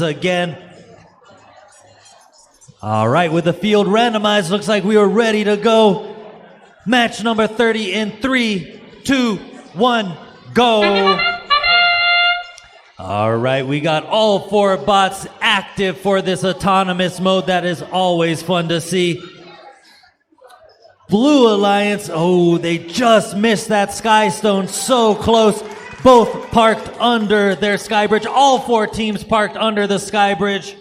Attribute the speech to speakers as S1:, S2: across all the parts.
S1: once again. All right, with the field randomized, looks like we are ready to go. Match number 30 in 3, 2, 1, go. All right, we got all 4 bots active for this autonomous mode. That is always fun to see. Blue Alliance, oh, they just missed that Sky Stone, so close. Both parked under their Sky Bridge. All 4 teams parked under the Sky Bridge.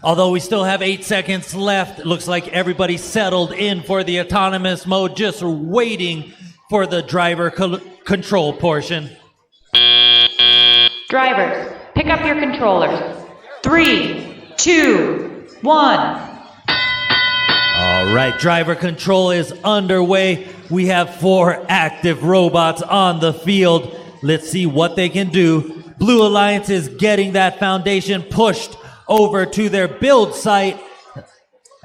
S1: Although we still have 8 seconds left, it looks like everybody settled in for the autonomous mode, just waiting for the driver control portion.
S2: Drivers, pick up your controllers. 3, 2, 1.
S1: All right, driver control is underway. We have 4 active robots on the field. Let's see what they can do. Blue Alliance is getting that foundation pushed over to their build site.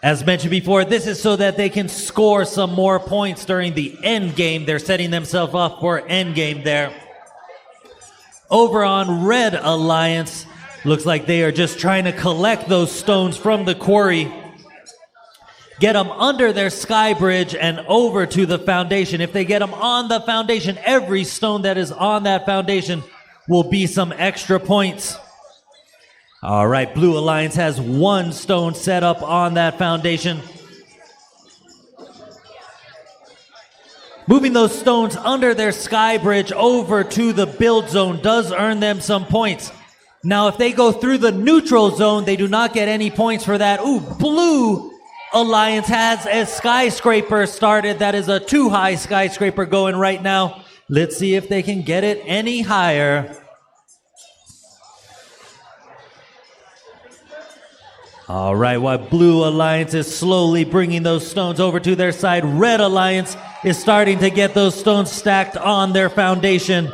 S1: As mentioned before, this is so that they can score some more points during the end game. They're setting themselves up for end game there. Over on Red Alliance, looks like they are just trying to collect those stones from the quarry, get them under their Sky Bridge and over to the foundation. If they get them on the foundation, every stone that is on that foundation will be some extra points. All right, Blue Alliance has 1 stone set up on that foundation. Moving those stones under their Sky Bridge over to the build zone does earn them some points. Now, if they go through the neutral zone, they do not get any points for that. Ooh, Blue Alliance has a skyscraper started. That is a too high skyscraper going right now. Let's see if they can get it any higher. All right, while Blue Alliance is slowly bringing those stones over to their side, Red Alliance is starting to get those stones stacked on their foundation.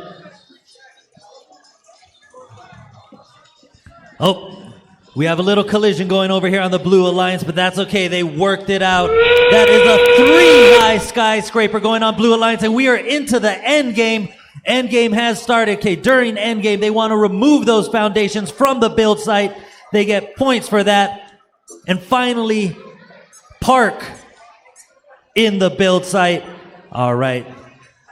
S1: Oh, we have a little collision going over here on the Blue Alliance, but that's okay. They worked it out. That is a 3-high skyscraper going on Blue Alliance, and we are into the end game. End game has started. Okay, during end game, they want to remove those foundations from the build site. They get points for that. And finally, park in the build site. All right.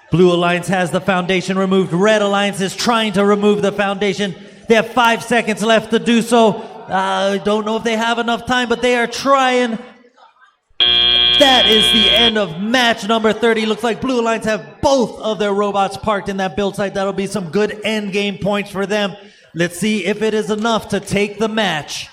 S1: Blue Alliance has the foundation removed. Red Alliance is trying to remove the foundation. They have 5 seconds left to do so. I don't know if they have enough time, but they are trying. That is the end of match number 30. Looks like Blue Alliance have both of their robots parked in that build site. That'll be some good end game points for them. Let's see if it is enough to take the match.